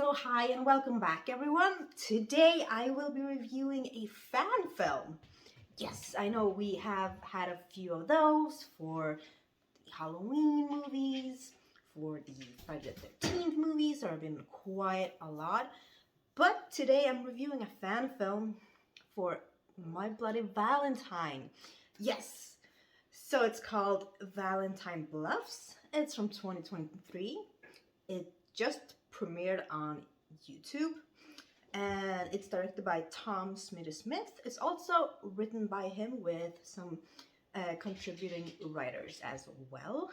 So hi and welcome back everyone. Today I will be reviewing a fan film. Yes, I know we have had a few of those for the Halloween movies, for the Friday the 13th movies. There have been quite a lot. But today I'm reviewing a fan film for My Bloody Valentine. Yes, so it's called Valentine Bluffs. It's from 2023. It just premiered on YouTube and it's directed by Tom Smitty-Smith. It's also written by him with some contributing writers as well.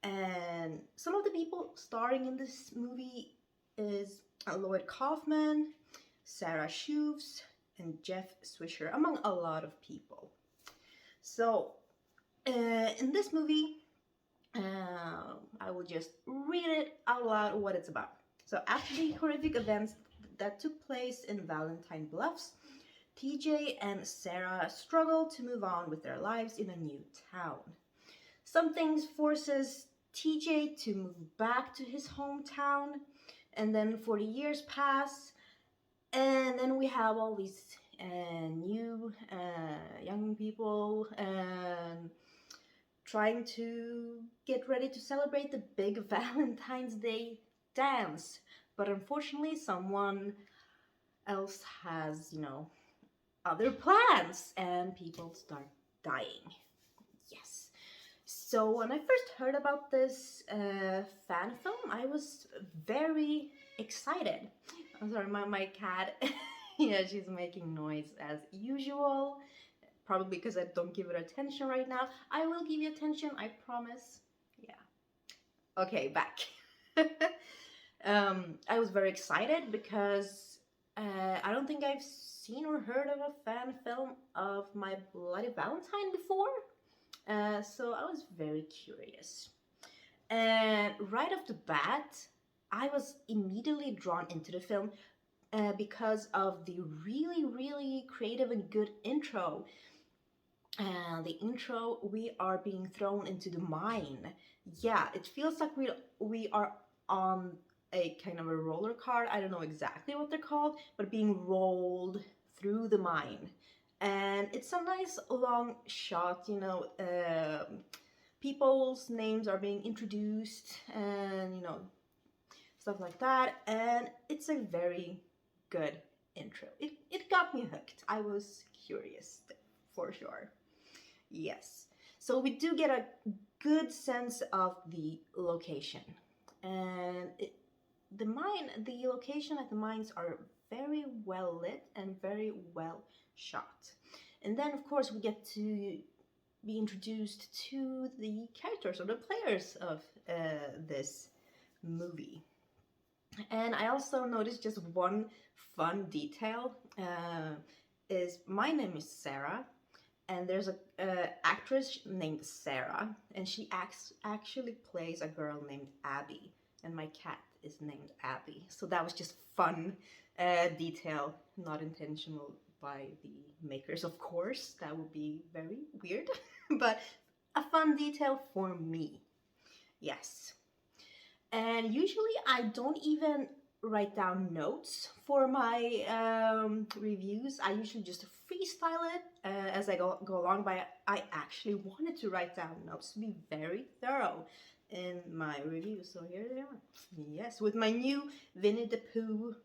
And some of the people starring in this movie is Lloyd Kaufman, Sarah Shoves, and Jeff Swisher, among a lot of people. So in this movie, I will just read it out loud what it's about. So after the horrific events that took place in Valentine Bluffs, TJ and Sarah struggle to move on with their lives in a new town. Something forces TJ to move back to his hometown, and then 40 years pass, and then we have all these new young people trying to get ready to celebrate the big Valentine's Day dance. But unfortunately, someone else has, other plans and people start dying. Yes. So when I first heard about this fan film, I was very excited. I'm sorry, my cat, yeah, she's making noise as usual. Probably because I don't give it attention right now. I will give you attention, I promise. Yeah. Okay, back. I was very excited because I don't think I've seen or heard of a fan film of My Bloody Valentine before. So I was very curious. And right off the bat, I was immediately drawn into the film because of the really creative and good intro. The intro, we are being thrown into the mine. Yeah, it feels like we are on a kind of a roller cart. I don't know exactly what they're called, but being rolled through the mine. And it's a nice long shot, people's names are being introduced and, stuff like that. And it's a very good intro. It got me hooked. I was curious for sure. Yes. So we do get a good sense of the location. And the location at the mines are very well lit and very well shot. And then, of course, we get to be introduced to the characters or the players of this movie. And I also noticed just one fun detail is my name is Sarah, and there's a actress named Sarah, and she actually plays a girl named Abby, and my cat is named Abby. So that was just fun detail, not intentional by the makers, of course. That would be very weird, but a fun detail for me. Yes. And usually I don't even write down notes for my reviews. I usually just freestyle it as I go along, but I actually wanted to write down notes to be very thorough in my review. So here they are. Yes, with my new Winnie the Pooh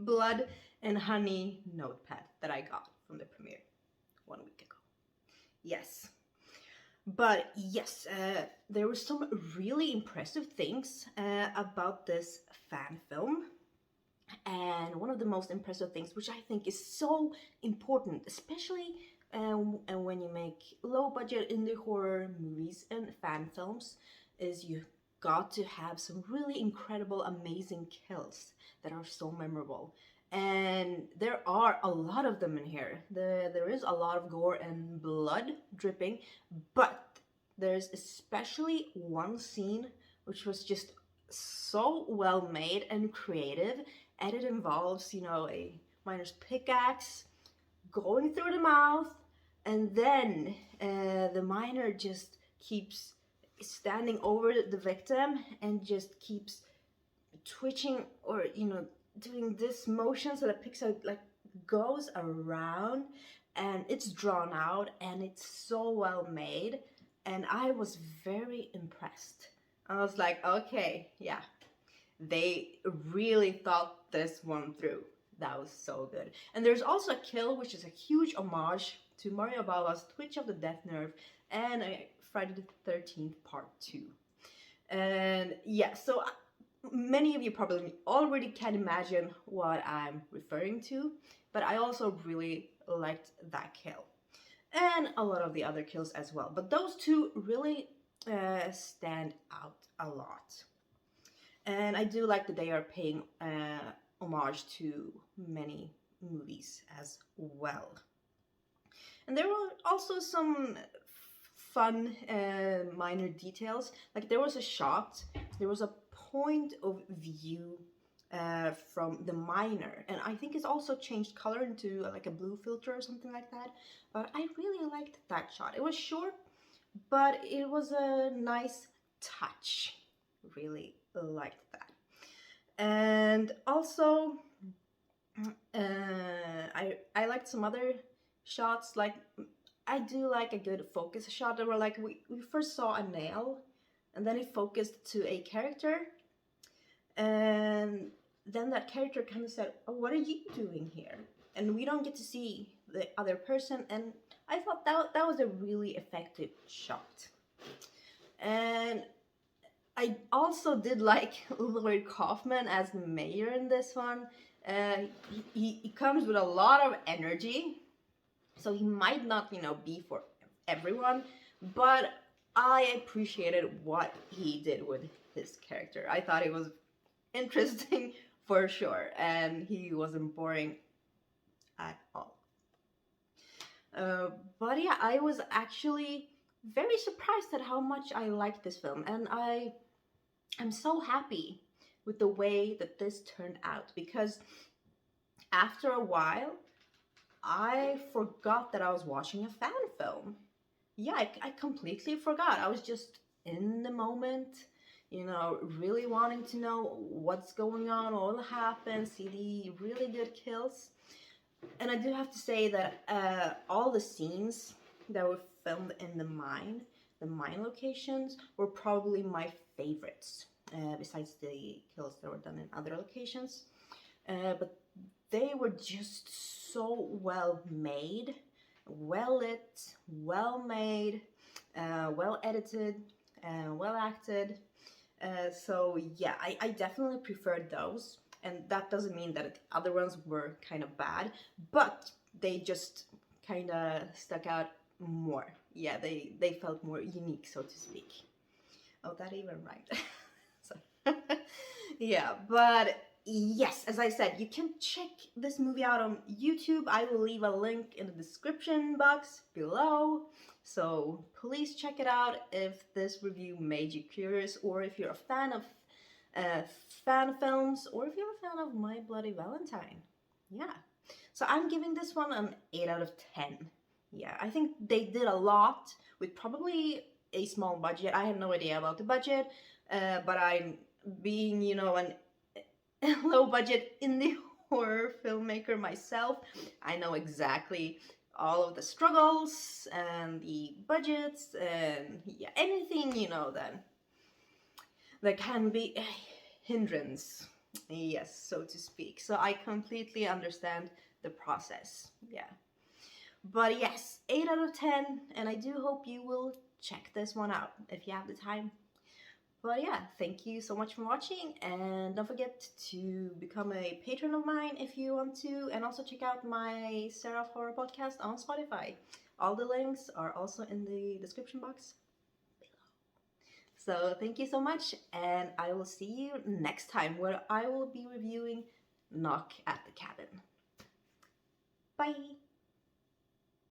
blood and honey notepad that I got from the premiere 1 week ago. Yes. But yes, there were some really impressive things about this fan film. And one of the most impressive things, which I think is so important, especially when you make low budget indie horror movies and fan films, is you got to have some really incredible, amazing kills that are so memorable. And there are a lot of them in here. There is a lot of gore and blood dripping, but there's especially one scene which was just so well made and creative, and it involves, a miner's pickaxe going through the mouth, and then the miner just keeps standing over the victim and just keeps twitching, or doing this motion so the pixel like goes around and it's drawn out and it's so well made, and I was very impressed. I was like, okay, yeah, they really thought this one through. That was so good. And there's also a kill, which is a huge homage to Mario Bava's Twitch of the Death Nerve and Friday the 13th Part 2. And yeah, so many of you probably already can imagine what I'm referring to, but I also really liked that kill. And a lot of the other kills as well. But those two really stand out a lot. And I do like that they are paying homage to many movies as well. And there were also some fun minor details. Like there was a point of view from the miner, and I think it's also changed color into like a blue filter or something like that. But I really liked that shot. It was short, but it was a nice touch. Really liked that. And also I liked some other shots. Like I do like a good focus shot where like we first saw a nail and then it focused to a character, and then that character kind of said, oh, what are you doing here? And we don't get to see the other person, and I thought that was a really effective shot. And I also did like Lloyd Kaufman as the mayor in this one. He comes with a lot of energy, so he might not, be for everyone, but I appreciated what he did with his character. I thought it was interesting for sure, and he wasn't boring at all. But yeah, I was actually very surprised at how much I liked this film, and I'm so happy with the way that this turned out, because after a while I forgot that I was watching a fan film. Yeah, I completely forgot. I was just in the moment, really wanting to know what's going on, what will happen, see the really good kills. And I do have to say that all the scenes that were filmed in the mine locations, were probably my favorites, besides the kills that were done in other locations. But they were just so well made, well lit, well made, well edited, well acted. So yeah, I definitely preferred those. And that doesn't mean that the other ones were kind of bad, but they just kind of stuck out more. Yeah, they felt more unique, so to speak. Oh, that even rhymed. So, yeah, but yes, as I said, you can check this movie out on YouTube. I will leave a link in the description box below. So please check it out if this review made you curious, or if you're a fan of fan films, or if you're a fan of My Bloody Valentine. Yeah. So I'm giving this one an 8 out of 10. Yeah, I think they did a lot with probably a small budget. I have no idea about the budget, but I'm being, an low budget indie horror filmmaker myself. I know exactly all of the struggles and the budgets and yeah, anything, that can be a hindrance, yes, so to speak. So I completely understand the process. Yeah. But yes, 8 out of 10, and I do hope you will check this one out if you have the time. But yeah, thank you so much for watching, and don't forget to become a patron of mine if you want to, and also check out my Seraph Horror podcast on Spotify. All the links are also in the description box below. So thank you so much, and I will see you next time, where I will be reviewing Knock at the Cabin. Bye!